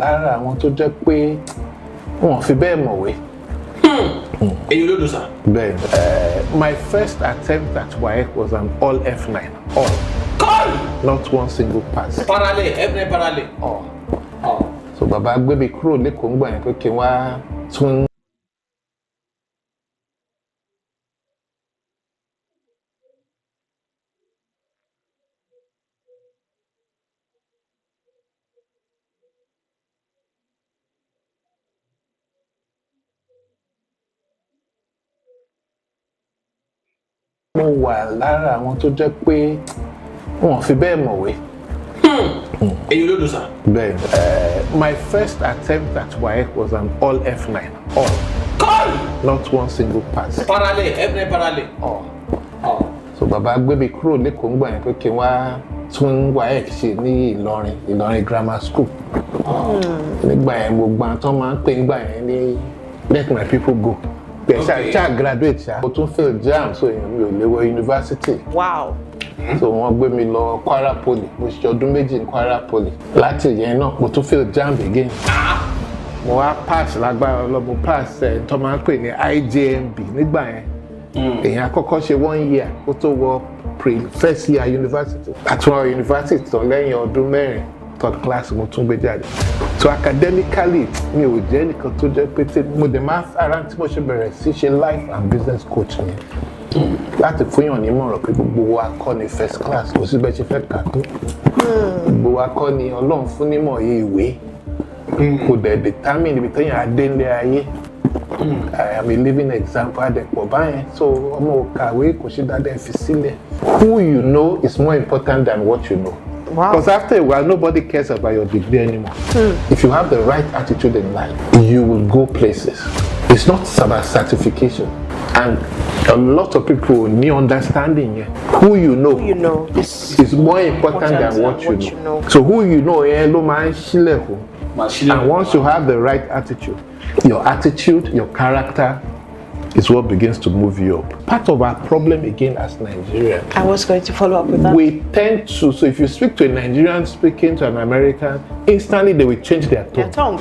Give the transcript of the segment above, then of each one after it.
lára àwọn tó jẹ́ pé wọ́n fi bẹ́ẹ̀ mọ̀wé. Èyí ló dùn sá. Bẹ́ẹ̀ my first attempt at WAEC was an all F9. All. Not one single pass. Parallel, F9 parallel. All. So bàbá gbé mi kúrò lẹ́kọ̀ọ́ ń gbà yẹn pé kí n wá tún. Mo wà lára àwọn tó jẹ́ pé wọ́n fi bẹ́ẹ̀ mọ̀wé. Èyí ló dùn sá. Bẹ́ẹ̀ my first attempt at WAEC was an all F9. All. Not one single pass. Parallel, F9 parallel. All. So bàbá gbé mi kúrò lẹ́kọ̀ọ́ ń gbà yẹn pé kí n wá tún WAEC ṣe ní Ìlọrin grammar school. Nígbà yẹn mo gbà tán máa ń pè nígbà yẹn ní let my people go. Ṣá graduate ṣá. Mo tún fail JAMB so èèyàn mi ò lè wọ university. Wow. So wọ́n gbé mi lọ Kwara Poly. Mo ṣe ọdún méjì ní Kwara Poly. Láti ìyẹn náà mo tún fail JAMB again. Mo wá pass lágbára ọlọ́mọ pass tó máa ń pè ní IJMB nígbà yẹn. Èèyàn àkọ́kọ́ ṣe 1 year kó tó wọ first year university. Àtúnwá university tán lẹ́yìn ọdún mẹ́rin. Third class mo tún gbé jáde. So academically mi ò jẹ́ nìkan tó jẹ́ pé mo dẹ̀ máa ara tí mo ṣe bẹ̀rẹ̀ sí ṣe life and business coach ni láti fúnyàn nímọ̀ràn pé gbogbo wa kọ́ ni first class kò sí bẹ́ẹ̀ ṣe fẹ́ kà tó gbogbo wa kọ́ ni Ọlọ́run fún nímọ̀ ìwé kò dẹ̀ determine ibi téèyàn adé ńlẹ̀ ayé I am a living example adẹ̀pọ̀ báyẹn so ọmọ òkàwé kò ṣe dáadáa fi sílẹ̀. Who you know is more important than what you know. Wow. Because after a while, nobody cares about your degree anymore. If you have the right attitude in life, you will go places. It's not about certification. And a lot of people need understanding who you know, is more important than what you know. So who you know, and once you have the right attitude, your character, is what begins to move you up. Part of our problem again as Nigerians. I was going to follow up with that. We tend to, so if you speak to a Nigerian speaking to an American, instantly they will change their tone.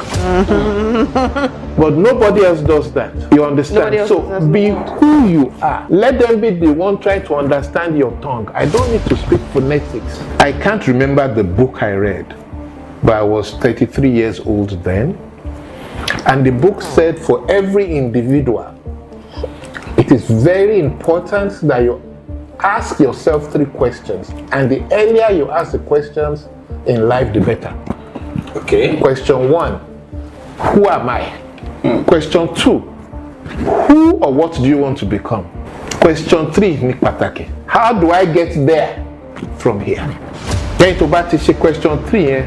But nobody else does that. You understand? So be who you are. Let them be the one trying to understand your tongue. I don't need to speak phonetics. I can't remember the book I read, but I was 33 years old then. And the book said for every individual, it is very important that you ask yourself 3 questions. And the earlier you ask the questions in life, the better. Okay. Question 1, who am I? Question 2, who or what do you want to become? Question 3, ní pàtàkì, how do I get there from here? Then to bá ti ṣe question 3 yẹn,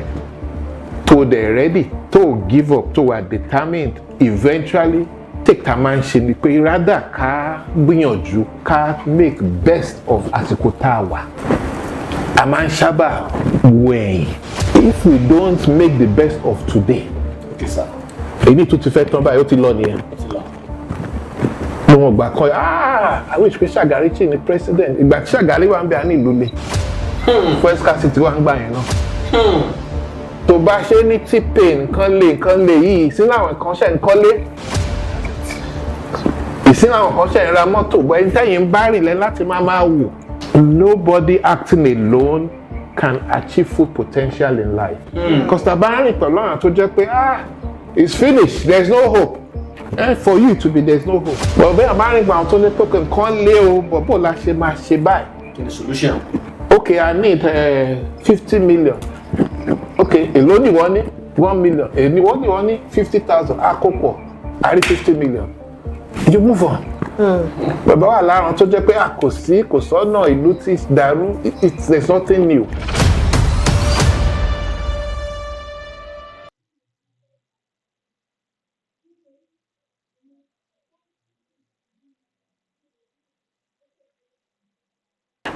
tó dẹ̀ ready, tó give up, tó wà determined, eventually take time and ṣe ni pé rather ká gbìyànjú ká make best of àsìkò tá a wà. A máa ń sábà wẹ̀yìn. If we don't make the best of today, okay, sir. Èyí tó ti fẹ́ tán báyìí ó ti lọ nìyẹn. Ní wọn gbà kọ́ I wish pé Shagari ṣì ní president. Ìgbà tí Shagari wà ń bẹ àní ìlú le. First scarcity wà ń gbà yẹn náà. Tó bá ṣe ní T-Pain nǹkan lè yìí sínú àwọn kan ṣe ń kọ́lé. Ìsìn àwọn kan ṣe ń ra mọ́tò bọ́ ẹni tẹ́yìn bá rìn lẹ́ láti máa wò. Nobody acting alone can achieve full potential in life. Because the bá rìn pẹ̀lú àwọn tó jẹ́ pé it's finished, there's no hope. For you to be, there's no hope. But bẹ́ẹ̀ bá rìn pẹ̀lú àwọn tó ní pé nǹkan lé o bọ̀bọ̀ la ṣe máa ṣe báyìí. The solution. Okay, I need 50 million. Okay, èló ni wọ́n ní 1 million. Èló ni wọ́n ní 50,000. Àkópọ̀ I need 50 million. You move on. Bàbá wà lára tó jẹ́ pé kò sọ́nà ìlú tí dàrú, there's nothing new.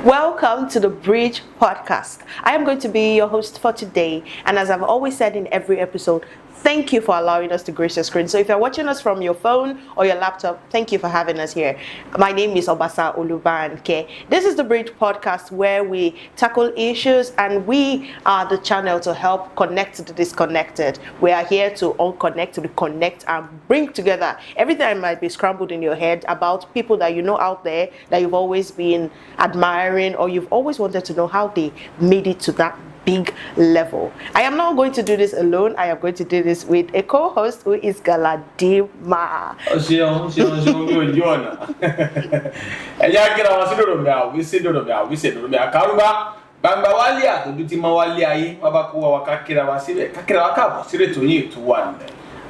Welcome to the Bridge Podcast. I am going to be your host for today, and as I've always said in every episode, thank you for allowing us to grace your screen. So if you're watching us from your phone or your laptop, thank you for having us here. My name is Obasa Olubanke. This is the Bridge Podcast, where we tackle issues, and we are the channel to help connect the disconnected. We are here to unconnect, to connect, and bring together everything that might be scrambled in your head about people that you know out there that you've always been admiring, or you've always wanted to know how they made it to that big level. I am not going to do this alone. I am going to do this with a co-host who is Galadima. Bamba walia to duty mawalia yi wabakuwa wakakira wasibe kakira wakabo sire to yi to one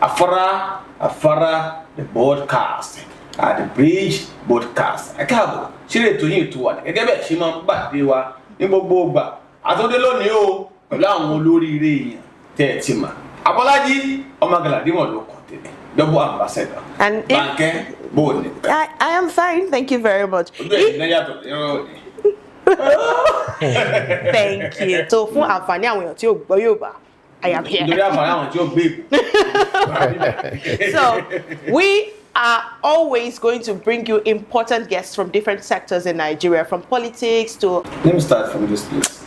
afara the broadcast the Bridge broadcast akabo sire to yi to one gẹ́gẹ́ shima gbade wa ni gbogbo gba atode lónìí o pẹ̀lú àwọn olórí ire yan te ti ma Abọ́lájí ọmọ Galadima ló ko tèmi double ambassador And Banke boni I am fine, thank you very much. Thank you. So fún àǹfààní àwọn èèyàn tí ó gbọ́ Yorùbá, I am here. So we are always going to bring you important guests from different sectors in Nigeria, from politics to... Let me start from this place.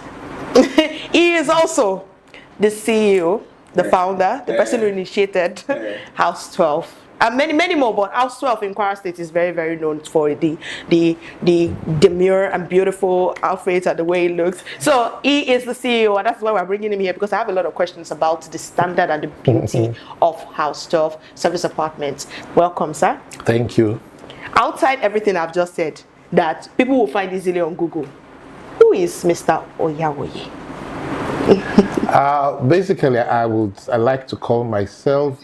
He is also the CEO, the founder, the person who initiated House 12. And many more, but House 12 in Kwara State is very, very known for the demure and beautiful outfit and the way he looks. So he is the CEO, and that's why we're bringing him here, because I have a lot of questions about the standard and the beauty of House 12 service apartments. Welcome, sir. Thank you. Outside everything I've just said, that people will find easily on Google, who is Mr. Oyawoye? Basically, I like to call myself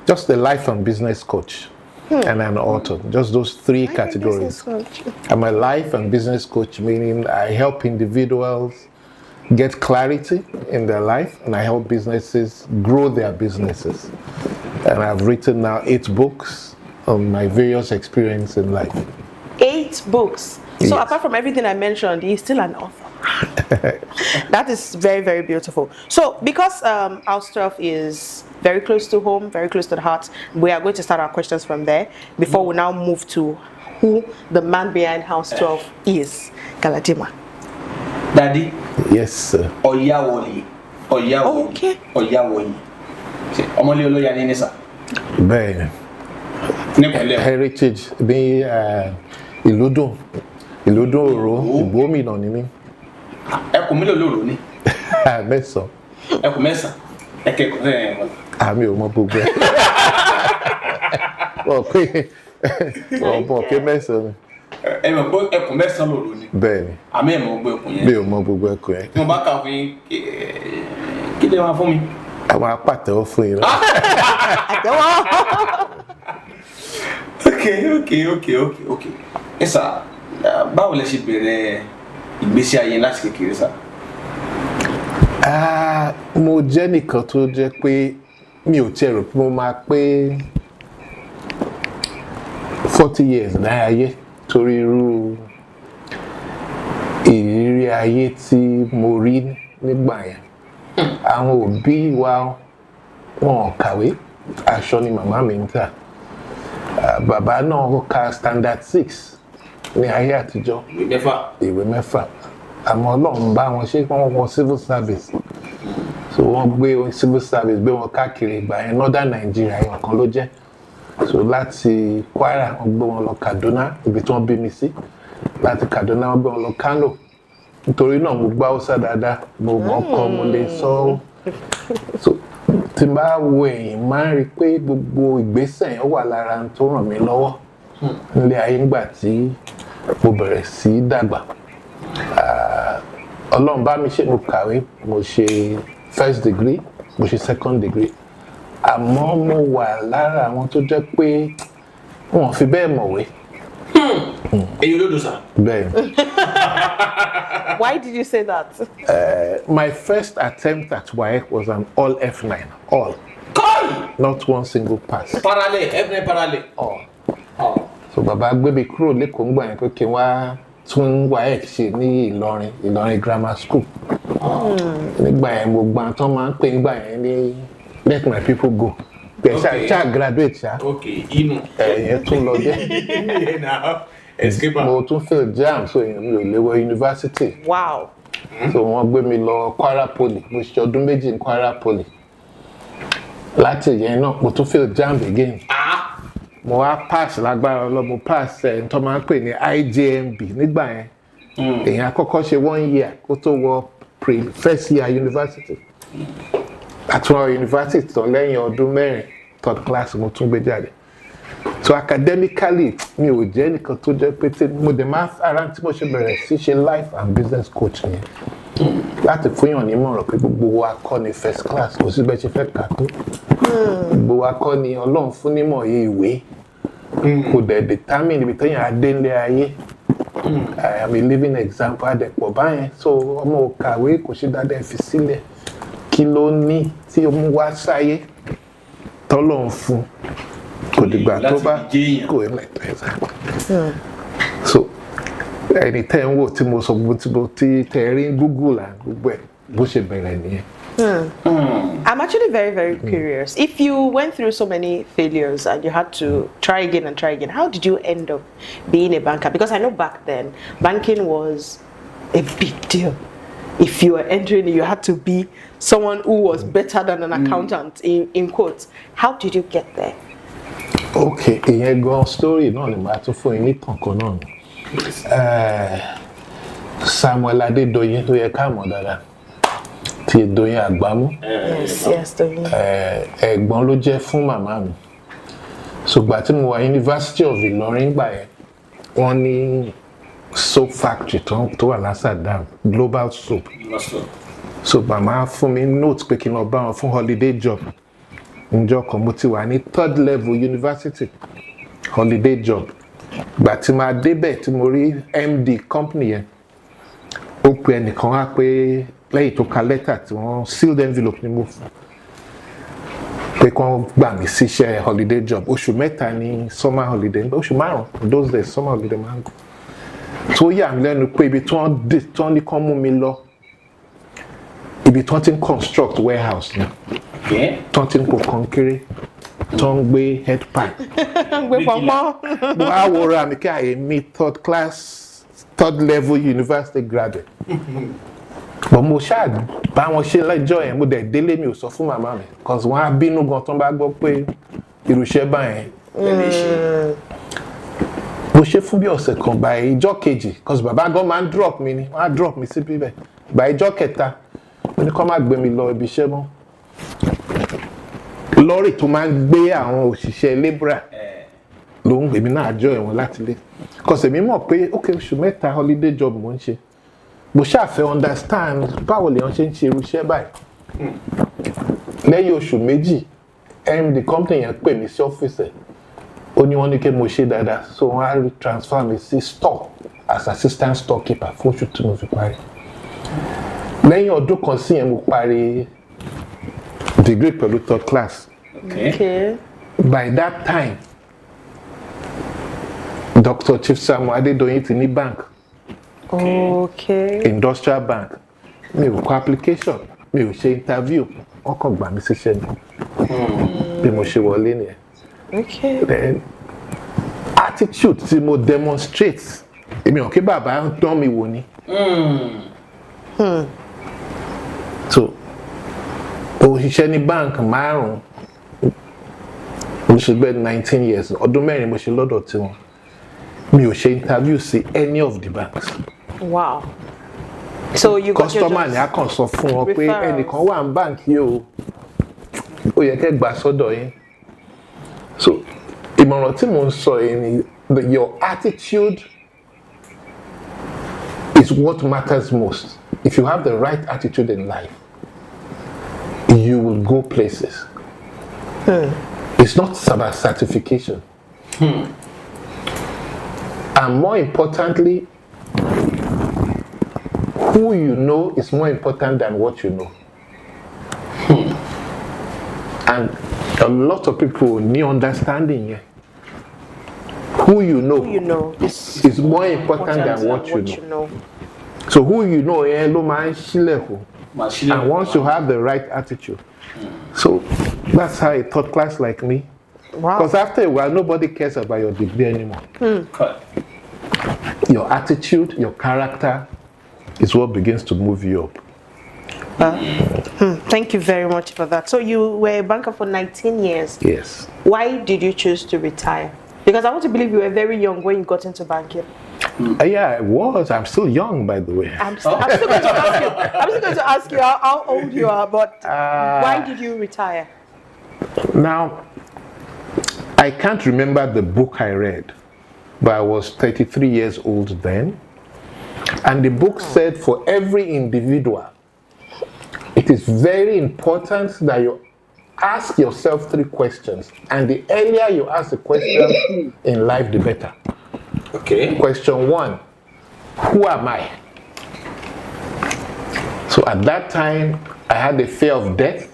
just a life and business coach and an author. Just those three categories. I'm a life and business coach, meaning I help individuals get clarity in their life, and I help businesses grow their businesses. And I've written now 8 books on my various experiences in life. 8 books. Yes. So apart from everything I mentioned, he's still an author. That is very, very beautiful. So because House 12 is very close to home, very close to the heart, we are going to start our questions from there before we now move to who the man behind House 12 is. Galadima. Daddy? Yes, sir. Oyawoye. Okay. Oyawoye. Omole oloya ni sir. Bẹ́ẹ̀ni. Heritage bí Ìlúdùn Òró, Ìgbómìnà ni mí. Ẹkùn mélòó lóòrò ni? Mẹ́sàn-án. Ẹkùn mẹ́sàn-án. Ẹkẹ̀kùn Àmì ò mọ gbogbo ẹ̀. Wọ́n pé mẹ́sàn-án. Ẹ mọ̀ pé ẹkùn mẹ́sàn-án lóòrò ni. Bẹ́ẹ̀ni. Àmì ẹ̀ mọ̀ gbogbo ẹkùn yẹn. Mi ò mọ gbogbo ẹkùn yẹn. Tí mo bá kà fún yín, kí lè wá fún mi? Àwọn apàtẹ́wọ́ fún yín. Àtẹ́wọ́. Okay. Ẹ sà, báwo lẹ ṣe bẹ̀rẹ̀ ìgbésí ayé láti kékeré sà? Mo jẹ́ nìkan tó jẹ́ pé mi ò tiẹ̀ rò pé mo máa pé 40 years láyé torí irú ìrírí ayé tí mo rí nígbà yẹn. Àwọn òbí wa wọn kàwé, aṣọ ni màmá mi ń tà. Bàbá náà ka standard 6 ní ayé àtijọ́. Ìwé mẹ́fà. Àmọ́ Ọlọ́run bá wọn ṣe wọ́n wọ civil service. So wọ́n gbé civil service gbé wọn káàkiri ìgbà yẹn northern Nigeria yẹn kan ló jẹ́. So láti Kwara wọ́n gbé wọn lọ Kaduna ibi tí wọ́n bí mi sí. Láti Kaduna wọ́n gbé wọn lọ Kano. Nítorí náà mo gbọ́ Hausa dáadáa, mo mọ̀ ọkọ mo lè sọ. So tí n bá wo ẹ̀yìn máa ń rí pé gbogbo ìgbésẹ̀ yẹn wà lára tó ràn mí lọ́wọ́ nílé ayé ńgbà tí mo bẹ̀rẹ̀ sí dàgbà. Ọlọ́run bá mi ṣe, mo kàwé, mo ṣe first degree, mo ṣe second degree. Àmọ́ mo wà lára àwọn tó jẹ́ pé wọ́n fi bẹ́ẹ̀ mọ̀wé. Èyí ló dùn sà. Bẹ́ẹ̀ni. Why did you say that? My first attempt at WAEC was an all F9, all. Not one single pass. Parallel, F9 parallel. All. So bàbá gbé mi kúrò lÉkòó ńgbà yẹn pé kí n wá tún WAEC ṣe ní Ìlọrin Grammar School. Nígbà yẹn mo gbà tán máa ń pè nígbà yẹn ní let my people go. Okay. Ṣá graduate ṣá. Okay, inú. Ẹ̀yẹn tún lọ dé. Now, escape. Mo tún fail JAMB so èèyàn mi ò lè wọ university. Wow. So wọ́n gbé mi lọ Kwara Poly. Mo ṣe ọdún méjì ní Kwara Poly. Láti ìyẹn náà mo tún fail JAMB again. Mo wá pass lágbára Ọlọ́run, mo pass tó máa ń pè ní IJMB nígbà yẹn. Èèyàn àkọ́kọ́ ṣe 1 year kó tó wọ first year university. Àtúnwọ̀ university tán lẹ́yìn ọdún mẹ́rin 3rd class mo tún gbé jáde. So academically mi ò jẹ́ nìkan tó jẹ́ pé tí mo dẹ̀ máa ara tí mo ṣe bẹ̀rẹ̀ sí ṣe life and business coach yẹn láti fúnyàn nímọ̀ràn pé gbogbo wa kọ́ ni first class kò sí bẹ́ẹ̀ ṣe fẹ́ kà tó gbogbo wa kọ́ ni Ọlọ́run fún nímọ̀ yìí ìwé kò dẹ̀ determine ibi tẹ́yìn adélé ayé I am a living example adẹ̀pọ̀ báyẹn so ọmọ ò kàwé kò ṣe dáadáa fi sílẹ̀ kí ló ní tí ó mú wá sáyé tọ́lọ́run fún kò dìgbà tó bá kò ẹ̀ mẹ́tẹ̀ẹ̀sà so ẹni tẹ́ ń wò tí mo sọ gbogbo tí tẹ́ rí Google and gbogbo ẹ̀ bó ṣe bẹ̀rẹ̀ nìyẹn. I'm actually very, very curious. If you went through so many failures and you had to try again and try again, how did you end up being a banker? Because I know back then, banking was a big deal. If you were entering, you had to be someone who was better than an accountant, in quotes. How did you get there? Okay, ìyẹn gan story náà ni màá tún fún yín ní kankan náà ni. Samuel Adédoyin tó yẹ ká mọ̀ dáadáa ti Doyin Àgbámú. Yes, Doyin. Ẹ̀gbọ́n ló jẹ́ fún màmá mi. Ṣùgbọ́n tí mo wà University of Ìlọrin gbà yẹn, wọ́n ní soap factory tó wà lásàdám Global Soap. So màmá fún mi note pé kí n lọ bá wọn fún holiday job. Ǹjọ́ kan mo ti wà ní 3rd level university holiday job. Gbà tí máa débẹ̀ tí mo rí MD company yẹn, ó pe ẹnìkan wá pé lẹ́yìn tó ka lẹ́tà tí wọ́n sealed envelope ni mo fún pé kí wọ́n gbà mí síṣẹ́ holiday job oṣù mẹ́ta ní summer holiday oṣù márùn-ún those days summer holiday máa ń gùn tó yà mí lẹ́nu pé ibi tí wọ́n ní kán mú mi lọ ibi tí wọ́n ti ń construct warehouse ni tí wọ́n ti ń po kọ́ńkéré tí wọ́n ń gbé head pipe Gbé pọ̀npọ́n. mo á wọra mi kí àyè mi 3rd level university graduate but mo ṣáà bá wọn ṣe lẹ́jọ́ yẹn mo dẹ̀ délé mi ò sọ fún màmá mi cause wọ́n á bínú gan tó bá gbọ́ pé irúṣẹ́ báyẹn mo ṣe fún bí ọ̀sẹ̀ kan by ìjọ́ kejì cause bàbá gan máa ń drop mi ni wọ́n á drop mi sí bíbẹ̀ by ìjọ́ kẹta mo ní kó má gbé mi lọ ibi iṣẹ́ mọ́ lọ́rì tó máa ń gbé àwọn òṣìṣẹ́ labourer ló ń gbèmí náà àjọ ẹ̀wọ̀n láti lé cause èmi mọ̀ pé ok oṣù mẹ́ta holiday job mo ń ṣe mo ṣàfẹ́ understand báwo lèèyàn ṣe ń ṣe irú iṣẹ́ báyìí lẹ́yìn oṣù méjì MD company yẹn pè mí sí ọ́fíìsì ẹ̀ ó ní wọ́n ní kí mo ṣe dáadáa so wọ́n á transfer mi sí store as assistant storekeeper fún oṣù tí mo fi parí lẹ́yìn ọdún kan sí yẹn mo parí degree pẹ̀lú 3rd class Okay. by that time Dr. Chief Samuel Adédoyin ti ní bank. Okay. Industrial bank mi ò kọ application mi ò ṣe interview wọ́n kàn gbà mí síṣẹ́ ni bí mo ṣe wọlé nìyẹn. Okay. Then attitude tí mo demonstrate èmi ò kí bàbá ń dán mi wò ni. So òṣìṣẹ́ ní bank márùn-ún mo ṣe gbé 19 years ọdún mẹ́rin mo ṣe lọ́dọ̀ tiwọn mi ò ṣe interview sí any of the banks. Wow. So you got your Customer ni a kàn sọ fún wọn pé referrals. ẹnìkan wà ní báǹkì o ó yẹ kẹ́ gbà sọ́dọ̀ yín. So ìmọ̀ràn tí mo ń sọ yìí ni your attitude is what matters most. If you have the right attitude in life, you will go places. It's not about certification. And more importantly, who you know is more important than what you know. And a lot of people need understanding here. Who you know is more important than what you know. So who you know, ló máa ń ṣílẹ̀kùn. And once you have the right attitude. So That's how a third class like me. Wow. Because after a while, nobody cares about your degree anymore. Correct. Your attitude, your character is what begins to move you up. Thank you very much for that. So you were a banker for 19 years. Yes. Why did you choose to retire? Because I want to believe you were very young when you got into banking. Yeah, I was. I'm still young, by the way. I'm still going to ask you how old you are, but why did you retire? Now, I can't remember the book I read, but I was 33 years old then. And the book said for every individual, it is very important that you ask yourself 3 questions. And the earlier you ask the question in life, the better. Okay. Question 1, who am I? So at that time, I had a fear of death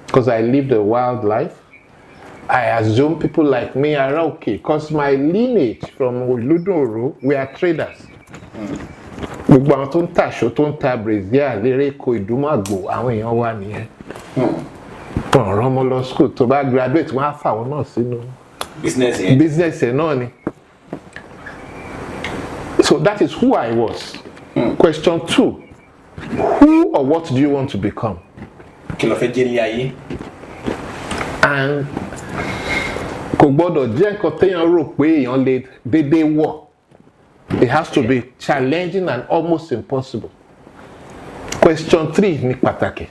because I lived a wild life. I assumed people like me are okay because my lineage from Oludoro, we are traders. Gbogbo àwọn tó ń tàṣọ tó ń ta Brazil lérè Èkó Ìdúmàgbò àwọn èèyàn wà nìyẹn. Wọ́n rán ọmọ lọ school tó bá graduate wọ́n á fà wọ́n náà sínú business ẹ̀ náà ni. So that is who I was. Question 2, who or what do you want to become? Kí ló fẹ́ jẹ́ ní ayé? And kò gbọ́dọ̀ jẹ́ nǹkan téèyàn rò pé èèyàn lè dédé wọ̀. It has to be challenging and almost impossible. Question 3 ní pàtàkì.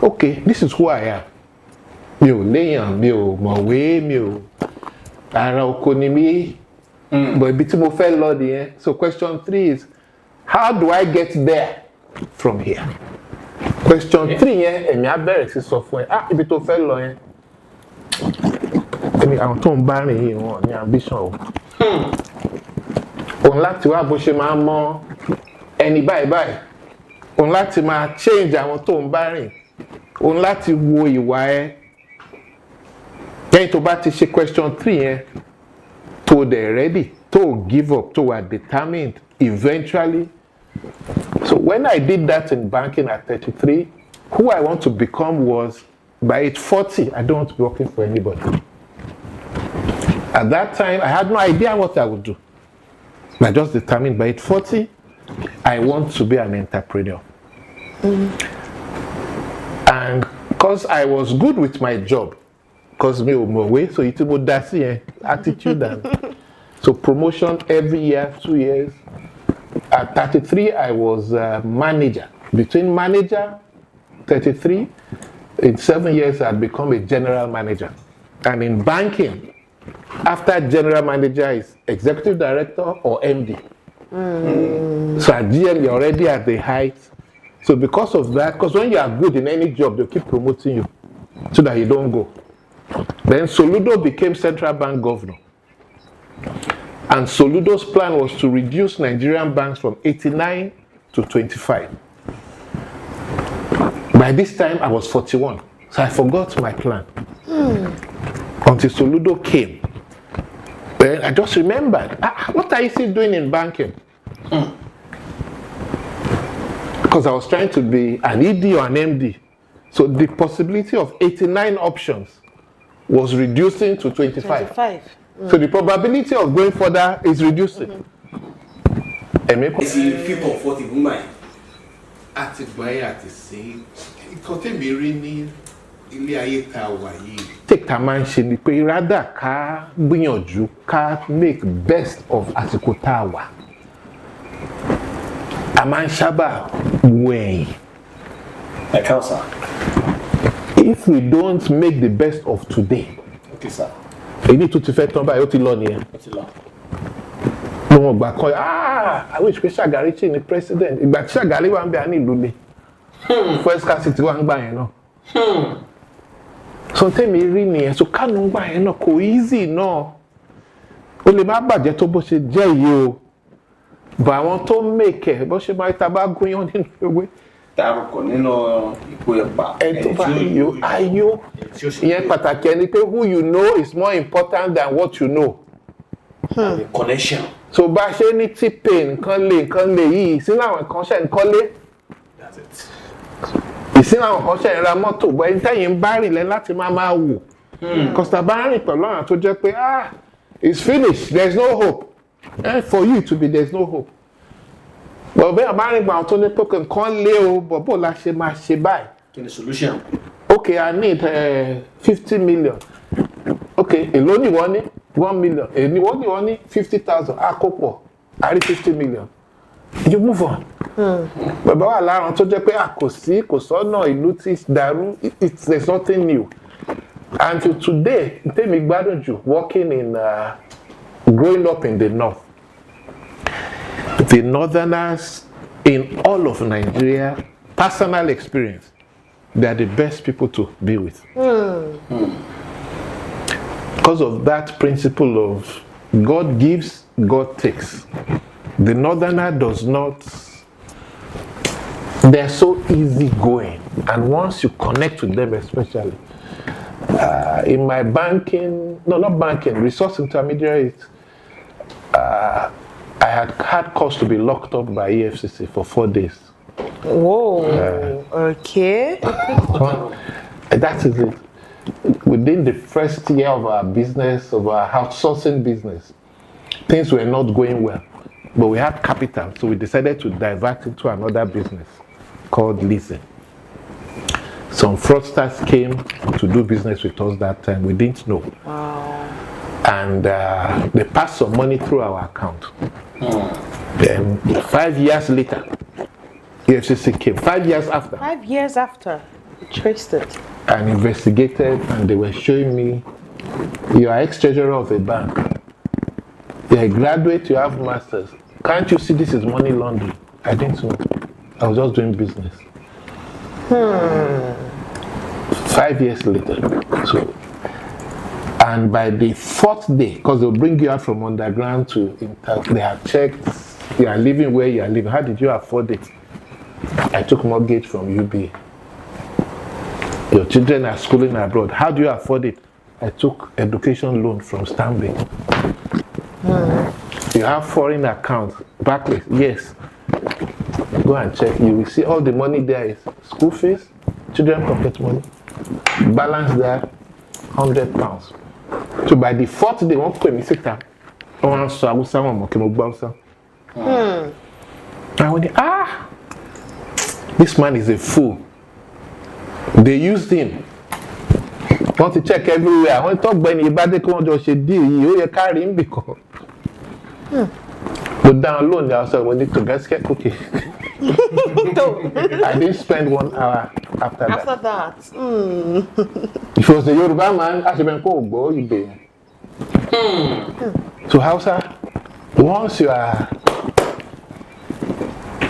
Okay, this is who I am. Mi ò léèyàn, mi ò mọ̀wé, mi ò ara oko ni mí. But ibi tí mo fẹ́ lọ nìyẹn. So question 3 is, how do I get there from here? Question 3 yẹn, èmi á bẹ̀rẹ̀ sí sọ fún ẹ, ibi tó fẹ́ lọ yẹn. Èmi àwọn tó ń bá rìn yìí wọn ní ambition o. Òun láti wá bó ṣe máa mọ ẹni báyìí báyìí. Òun láti máa change àwọn tó ń bá rìn. Òun láti wo ìwà ẹ. Lẹ́yìn tó bá ti ṣe question 3 yẹn, tó dẹ̀ ready, tó give up, tó were determined eventually. So when I did that in banking at 33, who I want to become was, by age 40, I don't want to be working for anybody. At that time, I had no idea what I would do. I just determined by age 40, I want to be an entrepreneur. And because I was good with my job, because me ò mọ̀wé, so it's about that attitude and so promotion every year, 2 years. At 33, I was a manager. Between manager, 33, in 7 years, I'd become a general manager. And in banking, after general manager is executive director or MD. So at GM, you're already at the height. So because of that, because when you are good in any job, they'll keep promoting you so that you don't go. Then Soludo became central bank governor. And Soludo's plan was to reduce Nigerian banks from 89 to 25. By this time, I was 41. So I forgot my plan. Until Soludo came. Then I just remembered, what are you still doing in banking? Because I was trying to be an ED or an MD. So the possibility of 89 options was reducing to 25. So the probability of going further is reducing. Feel comfortable, man. Àti gbáyé àti sí nǹkan tèmi rí ní ilé ayé tá wà yìí. Take tá máa ń ṣe ni pé rather ká gbìyànjú ká make best of àsìkò tá wà. A máa ń sábà wo ẹ̀yìn. Like how, sir? If we don't make the best of today. Okay, sir. Èyí tó ti fẹ́ tán báyìí ó ti lọ nìyẹn. Ó ti lọ. Wọ́n gbà kan I wish pé Shagari ṣì ní president. Ìgbà tí Shagari wà ń bẹ ní ìlú le. First scarcity wà ń gbà yẹn náà. So tèmi rí nìyẹn. So Kánú ń gbà yẹn náà kò easy náà. O lè má bàjẹ́ tó bó ṣe jẹ́ yìí o. But àwọn tó make ẹ̀ bó ṣe máa ta bá gúnyán nínú ewé. Dárúkọ nínú ipò ẹ̀pà. Ẹ tó bá ayọ̀. Ìyẹn pàtàkì ẹni pé who you know is more important than what you know. The connection. So bá ṣe ní T-pain nǹkan lè yìí sínú àwọn nǹkan ṣe nǹkan lé. That's it. ìsìn àwọn kan ṣe ra mọ́tò bọ́ ẹni tẹ́yìn ń bá rìn lẹ́ láti máa wò kọ́sítà bá rìn pẹ̀lú àwọn tó jẹ́ pé it's finished there is no hope for you to be there is no hope but bẹ́ẹ̀ bá rìn gbà àwọn tó ní pé nǹkan lé o bọ̀ bó la ṣe máa ṣe báyìí. kí ni solution. Okay, I need 50 million. Okay, èló ni wọ́n ní 1 million. Èló ni wọ́n ní 50,000. Àkópọ̀, a rí 50 million. You move on. Bàbá wà lára tó jẹ́ pé kò sọ́nà ìlú tí dàrú, there's nothing new. And to today, tèmi gbádùn jù working in, growing up in the north. The northerners in all of Nigeria, personal experience, they are the best people to be with. Because of that principle of God gives, God takes. The northerner does not, they're so easygoing. And once you connect with them especially, in my banking, no, not banking, resource intermediaries, I had cause to be locked up by EFCC for 4 days. Whoa, okay. That is it. Within the first year of our business, of our outsourcing business, things were not going well. But we had capital, so we decided to divert into another business called leasing. Some fraudsters came to do business with us that time. We didn't know. Wow. And they passed some money through our account. Then 5 years later, EFCC came. 5 years after. 5 years after, you traced it. And investigated, and they were showing me, you are ex-treasurer of a bank. You're a graduate, you have masters. Can't you see this is money laundering? I didn't know. I was just doing business. 5 years later. So, and by the 4th day, because they'll bring you out from underground to they have checked, you are living where you are living. How did you afford it? I took mortgage from UBA. Your children are schooling abroad. How do you afford it? I took education loan from Stanbic. You have foreign accounts, Barclays, yes. Go and check. You will see all the money there is school fees, children pocket money. Balance there, £100. So by the 4th day, wọ́n pè mí síta. Wọ́n sọ Hausa wọn mọ̀ kí mo gbọ́ Hausa. I went, this man is a fool. They used him. Wọ́n ti check everywhere. Wọ́n tó gbẹ́ni ìbádé kí wọ́n jọ ṣe deal yìí, ó yẹ ká rí ń bì kan. But down loan, I said, we need to get cookie. I didn't spend 1 hour after that. After that. If it was a Yoruba man, I should have been called you. So Hausa, once you are,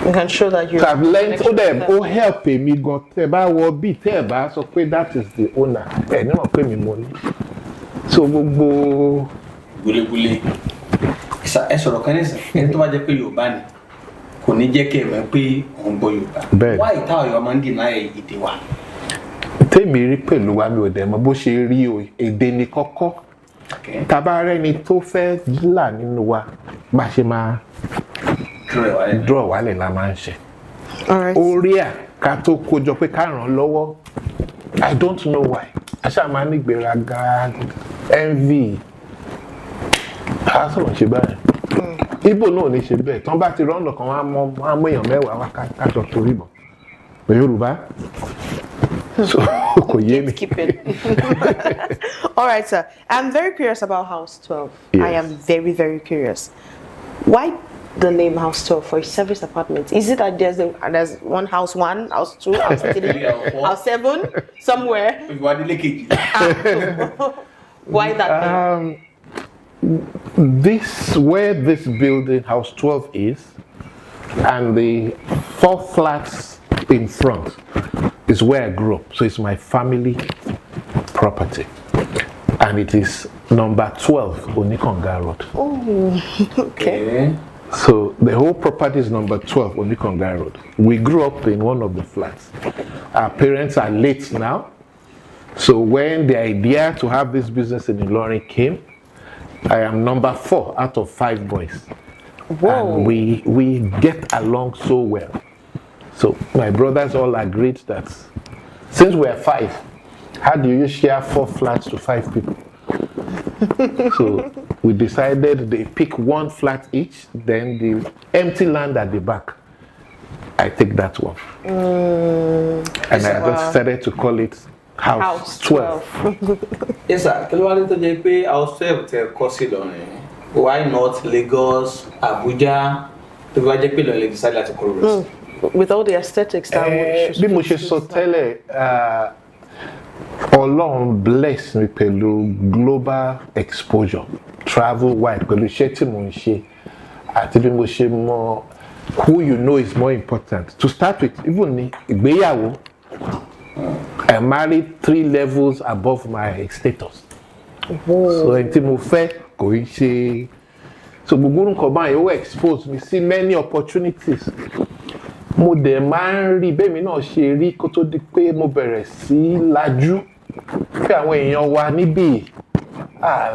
you can show that you have learned to them, help me, got about be teba, so that is the owner. And you don't pay me money. So go. Ẹ sọ̀rọ̀ kan nísìn ẹni tó bá jẹ́ pé Yorùbá ni kò ní jẹ́ kí ẹ mọ̀ pé òun gbọ́ Yorùbá. Bẹ́ẹ̀. Why táwọn Yorùbá máa ń dènà èdè wa? Tèmi rí pẹ̀lú wa mi ò dẹ̀ mọ̀ bó ṣe rí o èdè ní kọ́kọ́. Tàbá rẹ́ni tó fẹ́ là nínú wa bá ṣe máa draw wálẹ̀ la máa ń ṣe. Orí ká tó kójọ pé ká ràn lọ́wọ́. I don't know why. Aṣá máa ní ìgbéraga, envy. A sọ̀rọ̀ ṣe báyìí. Ibo náà ní ṣe bẹ́ẹ̀. Tán bá ti rọ́nà kan wá mọ́ èèyàn mẹ́wàá wá kájọ torí bọ̀. Pé Yorùbá. So kò yé mi. Keep it. All right, sir. I'm very curious about House 12. Yes. I am very, very curious. Why the name House 12 for a service apartment? Is it that there's one House 1, House 2, House 3, House 7 somewhere? Why that name? Where this building, House 12 is, and the 4 flats in front is where I grew up. So it's my family property. And it is number 12 Onikonga Road. Oh, okay. So the whole property is number 12 Onikonga Road. We grew up in one of the flats. Our parents are late now. So when the idea to have this business in Ilorin came, I am number 4 out of 5 boys. Whoa. And we get along so well. So my brothers all agreed that since we're 5, how do you share 4 flats to 5 people? So we decided they pick 1 flat each, then the empty land at the back, I take that one. And I just decided to call it House 12. Yes, sir. Kí ló wá ní tó jẹ́ pé House 12 tẹ́ kọ́ sí Ìlọrin? Why not Lagos, Abuja? Tó bá jẹ́ pé Ìlọrin lè decide láti kúrò rẹ̀. With all the aesthetics that Bí mo ṣe sọ tẹ́lẹ̀, Ọlọ́run bless mi pẹ̀lú global exposure, travel wide pẹ̀lú iṣẹ́ tí mo ń ṣe àti bí mo ṣe mọ who you know is more important. To start with, even ní ìgbéyàwó, I married 3 levels above my status. So ẹni tí mo fẹ́ kò ń ṣe. So gbogbo nǹkan báyìí ó expose me sí many opportunities. Mo dẹ̀ máa ń rí bẹ́ẹ̀ mi náà ṣe rí kó tó di pé mo bẹ̀rẹ̀ sí lajú pé àwọn èèyàn wa níbí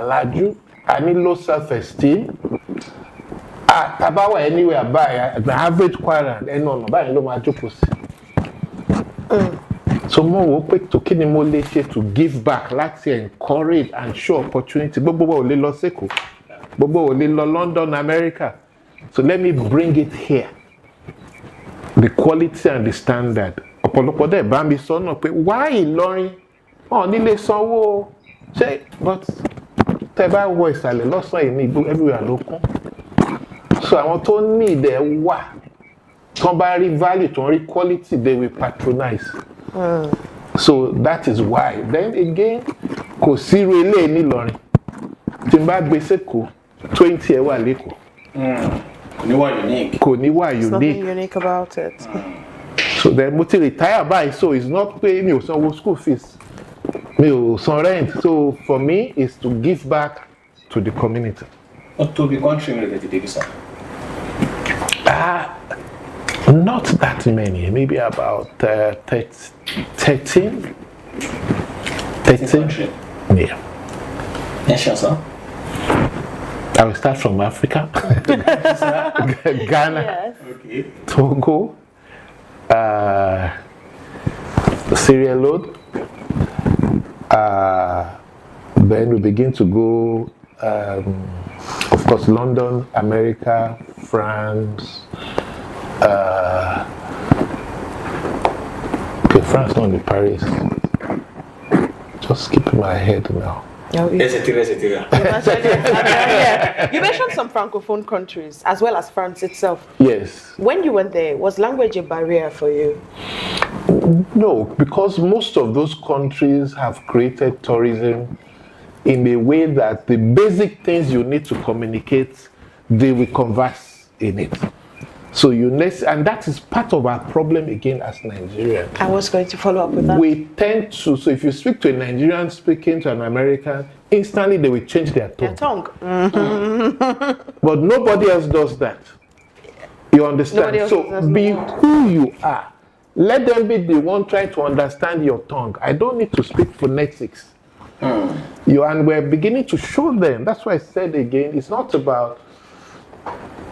lajú, a ní low self-esteem. Tabawa anywhere báyìí, the average Kwara ẹnu ọ̀nà báyìí ló máa jókòó sí. So mo wò pé tó kí ni mo lè ṣe to give back láti encourage and show opportunity. Gbogbo wa ò lè lọ Seko, gbogbo ò lè lọ London, America. So let me bring it here. The quality and the standard. Ọ̀pọ̀lọpọ̀ dẹ̀ bá mi sọ náà pé why Ìlọrin? Nílé sanwó ṣe but tẹ́ bá wọ ìsàlẹ̀ lọ́sàn-án yìí ní igbó everywhere ló kún. So àwọn tó ní ìdẹ̀ wà tán bá rí value tán rí quality they will patronize. So that is why. Then again, kò sí irú ilé ní Ìlọrin. Tí n bá gbé Seko 20 ẹ wà lẹ́kọ̀ọ́. Kò ní wà unique. Kò ní wà There's nothing unique. unique about it. So then mo ti retire by, so it's not pay mi ò sanwó school fees, mi ò san rent. So for me is to give back to the community. What to be country related to this? Not that many, maybe about 13. Yeah. Nations, huh? I will start from Africa. Ghana, Yes. Okay. Togo, Sierra Leone. Then we begin to go, of course, London, America, France. Okay, France, not in Paris. Just skipping my head now. Etc. You mentioned some francophone countries as well as France itself. Yes. When you went there, was language a barrier for you? No, because most of those countries have created tourism in a way that the basic things you need to communicate, they will converse in it. So and that is part of our problem again as Nigerians. I was going to follow up with that. We tend to, so if you speak to a Nigerian speaking to an American, instantly they will change their tone. But nobody else does that. You understand? So be who you are. Let them be the one trying to understand your tongue. I don't need to speak phonetics. And we're beginning to show them. That's why I said again, it's not about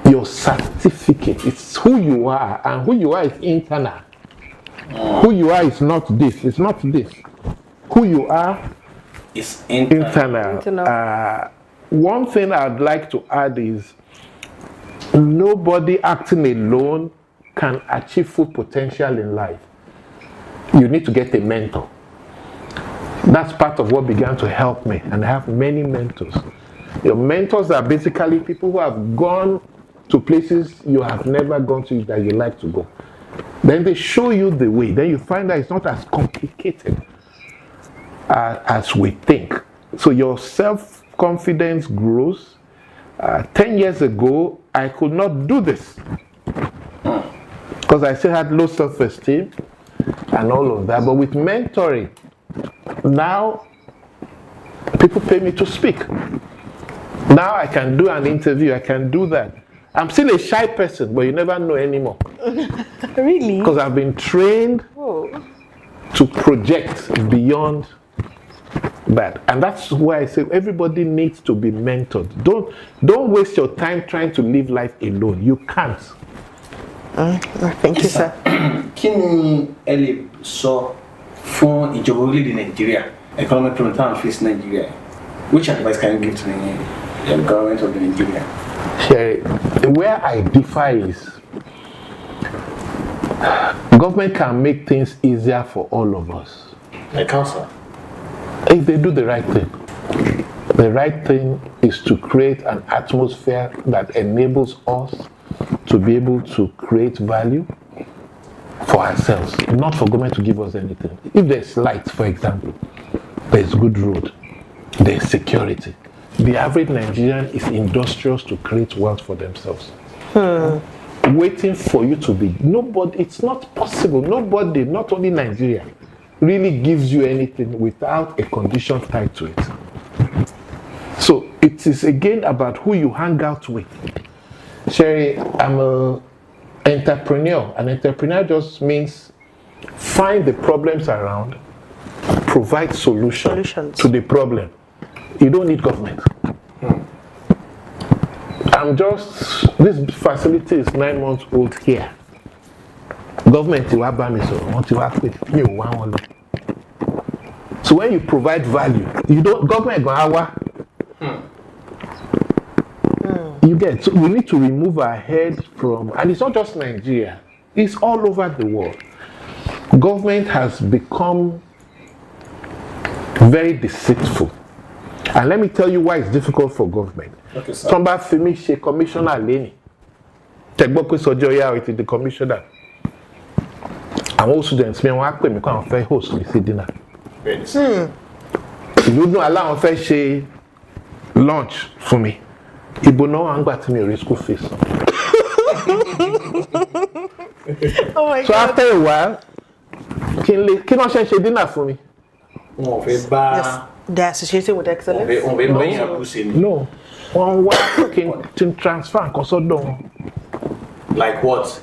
your certificate. It's who you are, and who you are is internal. Who you are is not this. It's not this. Who you are is internal. One thing I'd like to add is nobody acting alone can achieve full potential in life. You need to get a mentor. That's part of what began to help me, and I have many mentors. Your mentors are basically people who have gone to places you have never gone to that you like to go. Then they show you the way. Then you find that it's not as complicated as we think. So your self-confidence grows. 10 years ago, I could not do this because I still had low self-esteem and all of that. But with mentoring, now people pay me to speak. Now I can do an interview, I can do that. I'm still a shy person, but you never know anymore. Really? Because I've been trained to project beyond that. And that's why I say everybody needs to be mentored. Don't waste your time trying to live life alone. You can't. Thank you, sir. kí ni ẹ lè sọ fún ìjọba orílẹ̀-èdè Nigeria, economic problem that face Nigeria? Which advice can you give to the government of Nigeria? Sherry, where I differ is government can make things easier for all of us. Like how, sir? If they do the right thing. The right thing is to create an atmosphere that enables us to be able to create value for ourselves, not for government to give us anything. If there's light, for example, there's good road, there's security. The average Nigerian is industrious to create wealth for themselves. Waiting for you to be, nobody, it's not possible. Nobody, not only Nigeria, really gives you anything without a condition tied to it. So it is again about who you hang out with. Sherry, I'm an entrepreneur. An entrepreneur just means find the problems around, provide solutions to the problem. You don't need government. This facility is 9 months old here. Government you have me so want to work with me one. So when you provide value, you don't government go hour. You get, so we need to remove our head from, and it's not just Nigeria, it's all over the world. Government has become very deceitful. And let me tell you why it's difficult for government. Okay, sir. Somebody finish a commissioner Leni. Olusoji Oyawoye is the commissioner. And all students, me want to come and host me see dinner. You don't allow me to share lunch for me. Ibo no one got me a school fees. Oh my So God. after a while, can I share dinner for me? Yes, they're associated with excellence. No. One way can transfer and consult. Like what?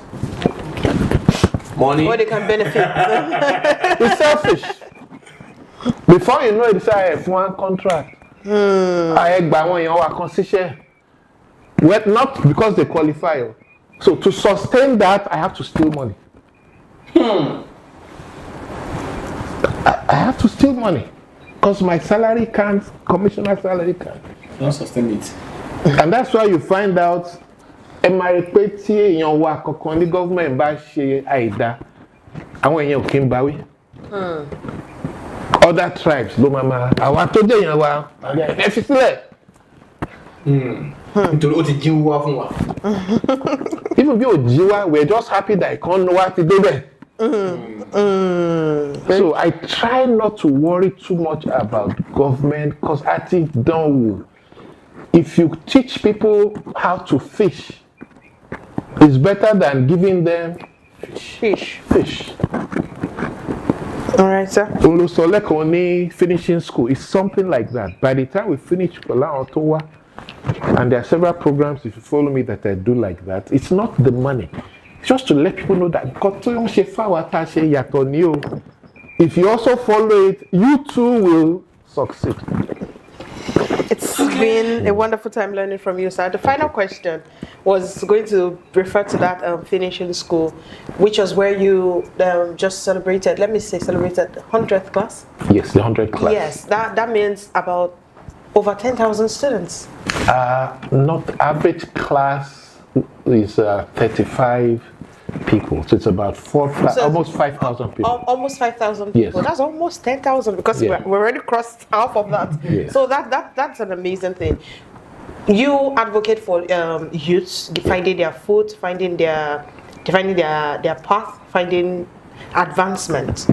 Money? Or they can benefit. It's selfish. Before you know it, it's a F1 contract. I buy one year concession. Well, not because they qualify. So to sustain that, I have to steal money. I have to steal money because my salary can't, commissioner salary can't. Don't sustain it. And that's why you find out, the government bá ṣe àìdá, àwọn èèyàn ò kí ń báwí. Other tribes ló máa àwa tó jẹ́ èèyàn wa ẹ fi sílẹ̀. Nítorí ó ti jí wá fún wa. Even bí ò jí wá, we're just happy that ìkan wá ti débẹ̀. So I try not to worry too much about government because I think if you teach people how to fish, it's better than giving them Fish. All right, sir. Olusoji finishing school is something like that. By the time we finish and there are several programs, if you follow me, that I do like that, it's not the money. It's just to let people know that if you also follow it, you too will succeed. It's been a wonderful time learning from you, sir. The final question was going to refer to that finishing school, which was where you just celebrated, celebrated the 100th class? Yes, the 100th class. Yes, that means about over 10,000 students. Not average class is 35 people, so it's about almost 5,000 people. Almost 5,000 people. Yes. That's almost 10,000 because we already crossed half of that. Yes. So that's an amazing thing. You advocate for youths finding their foot, finding their path, finding advancement.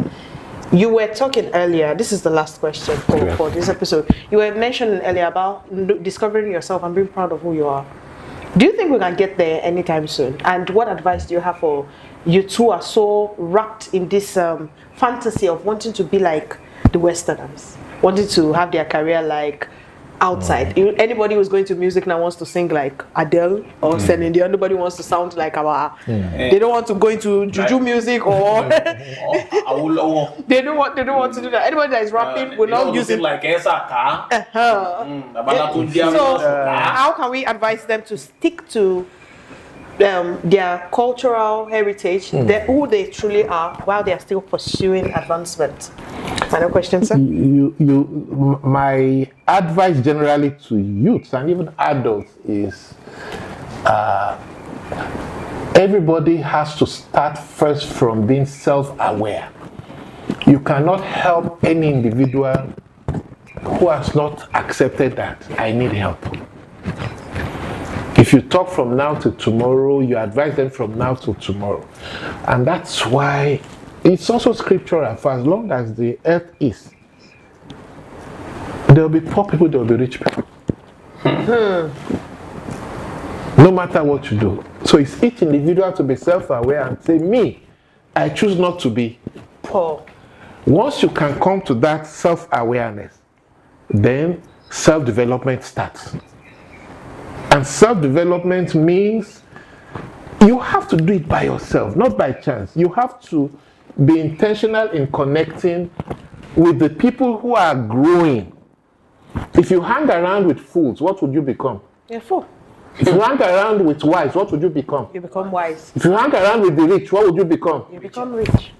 You were talking earlier, this is the last question for this episode. You were mentioning earlier about discovering yourself and being proud of who you are. Do you think we can get there anytime soon? And what advice do you have for youth who are so wrapped in this fantasy of wanting to be like the Westerners, wanting to have their career like outside? Anybody who's going to music now wants to sing like Adele or Celine Dion. Nobody wants to sound like our. They don't want to go into juju music or. They don't want to do that. Anybody that is rapping will not use it. Like Esaka. So how can we advise them to stick to their cultural heritage, who they truly are, while they are still pursuing advancement. Final question, sir. My advice generally to youths and even adults is everybody has to start first from being self-aware. You cannot help any individual who has not accepted that I need help. If you talk from now to tomorrow, you advise them from now to tomorrow. And that's why it's also scriptural. For as long as the earth is, there will be poor people, there will be rich people. No matter what you do. So it's each individual to be self-aware and say, me, I choose not to be poor. Once you can come to that self-awareness, then self-development starts. And self-development means you have to do it by yourself, not by chance. You have to be intentional in connecting with the people who are growing. If you hang around with fools, what would you become? You're a fool. If you hang around with wise, what would you become? You become wise. If you hang around with the rich, what would you become? You become rich.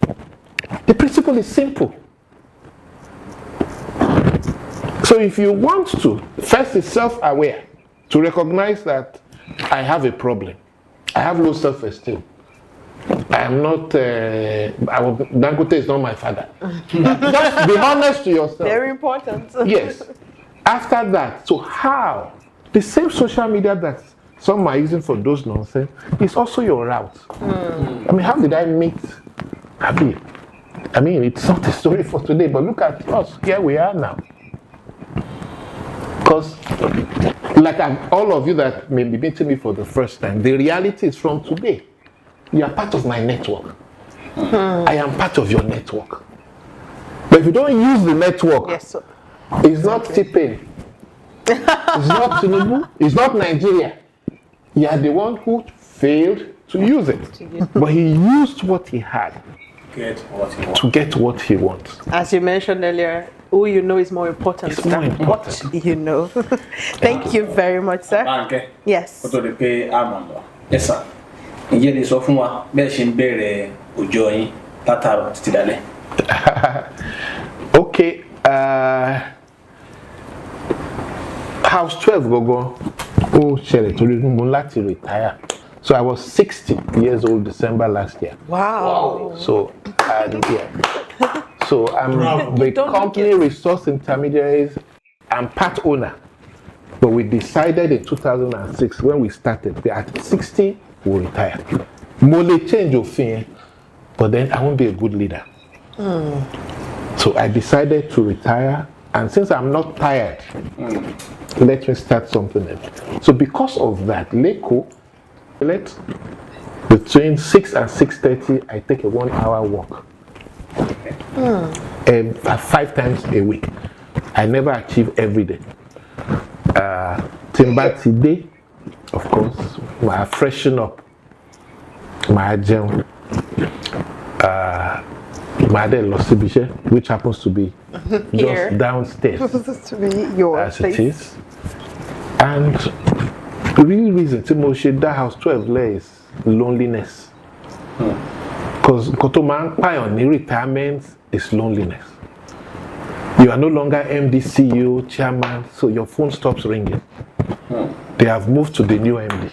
The principle is simple. So if you want to, first is self-aware, to recognize that I have a problem. I have low self-esteem. I am not, Dangote is not my father. Just be honest to yourself. Very important. Yes. After that, so how? The same social media that some are using for those nonsense is also your route. I mean, how did I meet Abi? I mean, it's not a story for today, but look at us. Here we are now. Because, like all of you that may be meeting me for the first time, the reality is from today. You are part of my network. I am part of your network. But if you don't use the network, yes, sir. It's not T-Pain. It's not Tinubu. It's not Nigeria. You are the one who failed to use it. But he used what he had to get what he wants. As you mentioned earlier, who you know is more important It's than more important. what you know. Thank you very much, sir. Yes. Yes, sir. Ǹjẹ́ lè sọ fún wa bẹ́ẹ̀ ṣe ń bẹ̀rẹ̀ ọjọ́ yín látàárọ̀ títí dalẹ́? Okay. House 12 gogo. Oh, ṣẹlẹ̀ torí mo láti retire. So I was 60 years old December last year. Wow. So So I'm the company Resource Intermediaries. I'm part owner. But we decided in 2006 when we started, at 60 we'll retire. Mole change of thing, but then I won't be a good leader. So I decided to retire, and since I'm not tired, let me start something else. So because of that, Leko, between 6 and 6:30, I take a 1-hour walk. 5 times a week. I never achieve every day. Timba today, of course, my freshen up, my gel, my Losibishe, which happens to be just downstairs, to be your as place. it is. And the real reason Timoshe that house 12 is loneliness. Because Kotoman Pioneer retirement is loneliness. You are no longer MD, CEO, chairman, so your phone stops ringing. They have moved to the new MD.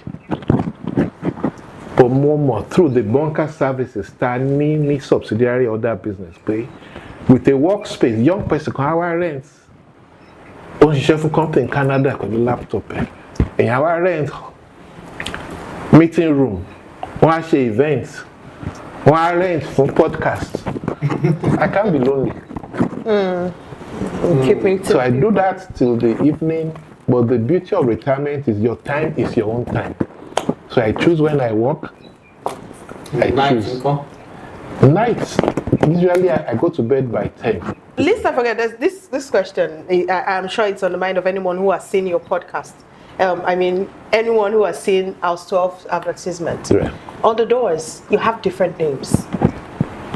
But more through the bunker services, mini subsidiary other business pay. With a workspace, young person can have rents. On chef company in Canada with a laptop. And our rent, meeting room, one events, one rent for podcast. I can't be lonely. So I do that till the evening, but the beauty of retirement is your time is your own time. So I choose when I work. Nights. Usually I go to bed by 10. Let's not forget this question. I'm sure it's on the mind of anyone who has seen your podcast. I mean, anyone who has seen House 12 advertisement. Right. On the doors, you have different names.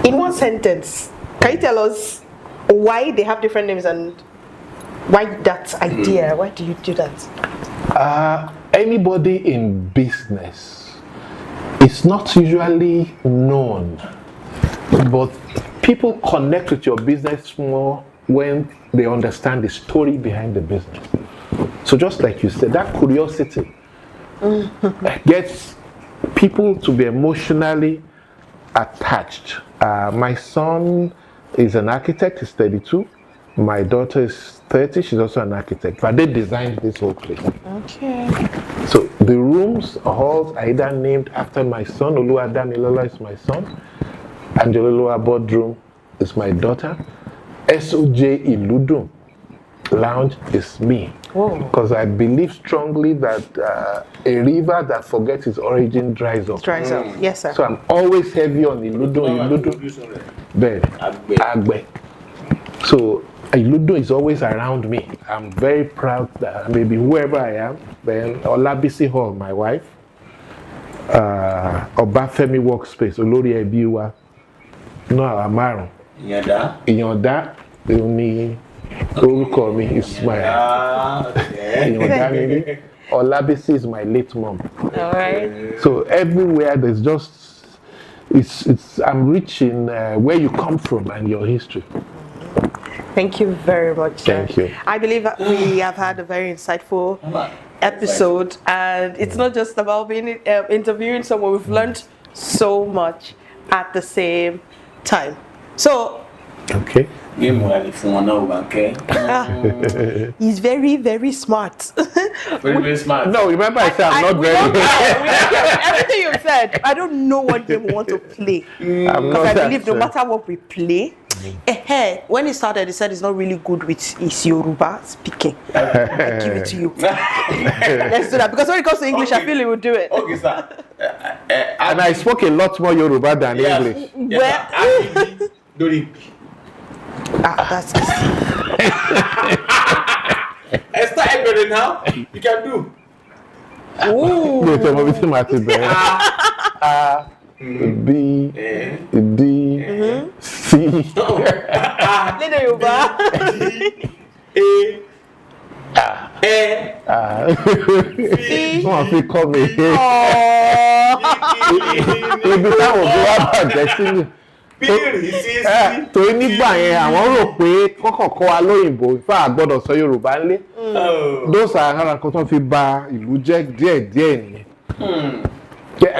In one sentence, can you tell us why they have different names and why that idea? Why do you do that? Anybody in business it's not usually known, but people connect with your business more when they understand the story behind the business. So just like you said, that curiosity gets people to be emotionally attached. My son is an architect, he's 32. My daughter is 30, she's also an architect. But they designed this whole place. Okay. So the rooms, halls are either named after my son, Oluwadamilola is my son, Angeloloa boardroom is my daughter, SOJ Iludun lounge is me. Because I believe strongly that a river that forgets its origin dries up. Dries up, yes sir. So I'm always heavy on Iludun, bed, Agbe. So Iludun is always around me. I'm very proud that maybe whoever I am, then Olabisi Hall, my wife, Obafemi Workspace, Olori Ebiwa, Noah Amaru, Iyanda, Oni orúkọ mi Ismail. Iyanda mi, Olabisi is my late mom. All right. So everywhere there's just, I'm reaching where you come from and your history. Thank you very much, sir. Thank you. I believe that we have had a very insightful episode, and it's not just about being interviewing someone. We've learned so much at the same time. So, okay. He's very, very smart. Very smart. No, remember I said I'm not we very. don't care. Everything you've said, I don't know what game we want to play. Because I believe no matter what we play, when he started, he said he's not really good with his Yoruba speaking. I give it to you. Let's do that. Because when it comes to English, I feel he will do it. Okay, sir. And I spoke a lot more Yoruba than English. That's Esther Ebere now, you can do. Ooh. Wait, I'm obviously Martin there. A, B, D, C. Little Yoruba. Wọ́n fi kọ́ mi. Ibi táwọn òbí wa bàjẹ́ sínú. Torí nígbà yẹn àwọn rò pé kọ́kọ́ kọ́ wa lóyìnbó ìfá àgbọ́dọ̀ sọ Yorùbá ńlé. Those are ara kan tó fi ba ìlú jẹ́ díẹ̀díẹ̀ nìyẹn.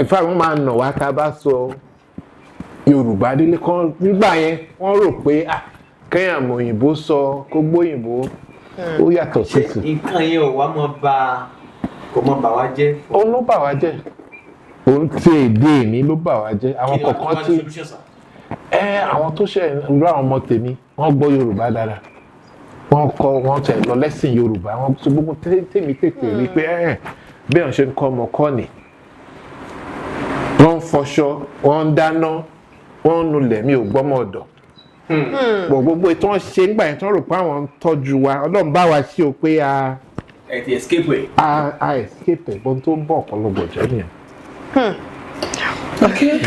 Ìfá wọn máa nà wá tá a bá sọ Yorùbá délé kan nígbà yẹn wọ́n rò pé kẹ́yìn àmọ̀ òyìnbó sọ kó gbóyìnbó ó yàtọ̀ sí ti. Nǹkan yẹn ò wá mọ́ kò mọ́ bà wá jẹ́. Òun ló bà wá jẹ́. Òun ti èdè mi ló bà wá jẹ́. Àwọn kọ̀ọ̀kan tí àwọn tó ṣe ìlú àwọn ọmọ tèmi wọ́n gbọ́ Yorùbá dára. Wọ́n tẹ̀ lọ lẹ́sìn Yorùbá. Wọ́n tó gbogbo tèmi tètè rí pé bí wọ́n ṣe ń kọ́ ọmọ kọ́ ni. Wọ́n ń fọṣọ, wọ́n ń dáná, wọ́n ń nulẹ̀ mi ò gbọ́mọ ọ̀dọ̀. Gbogbo ètò wọn ṣe nígbà yẹn tó rò pé àwọn ń tọ́jú wa Ọlọ́run bá wa ṣe o pé ẹ ti escape ẹ. a escape ẹ̀gbọ́n tó ń bọ̀ ọ̀pọ̀lọpọ̀ jẹ́ nìyẹn. Okay.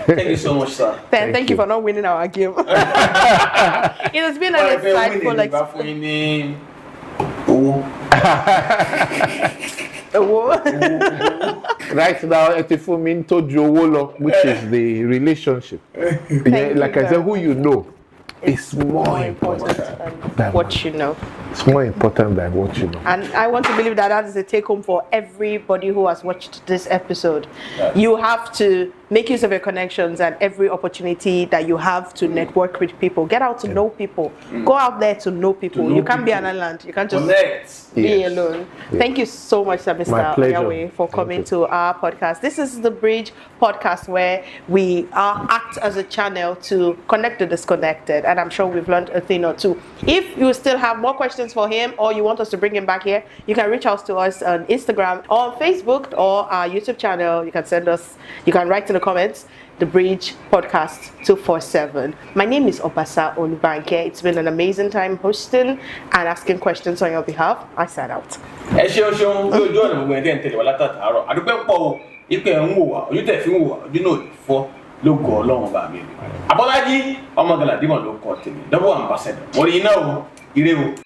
Thank you so much, sir. Thank you for not winning our game. It has been an insightful experience. Right now, ẹ fún mi tó ju owó lọ, which is the relationship. Like I said, who you know is more important than what you know. It's more important than what you know. And I want to believe that that is a take home for everybody who has watched this episode. Yes. You have to make use of your connections and every opportunity that you have to network with people. Get out to know people. Go out there to know people. You can't be an island. You can't just be alone. Yes. Thank you so much, Mr. Oyawoye, for coming to our podcast. This is the Bridge podcast where we act as a channel to connect the disconnected. And I'm sure we've learned a thing or two. If you still have more questions for him or you want us to bring him back here, you can reach out to us on Instagram or Facebook or our YouTube channel. You can send us, you can write in the comments, The Bridge Podcast 247. My name is Obasa Olubanke. It's been an amazing time hosting and asking questions on your behalf. I sign out. Lógo Ọlọ́run bá mi. Abọ́lájí ọmọ Galadima ló kọ tèmi. Double ambassador. Mo rí iná o, ire o.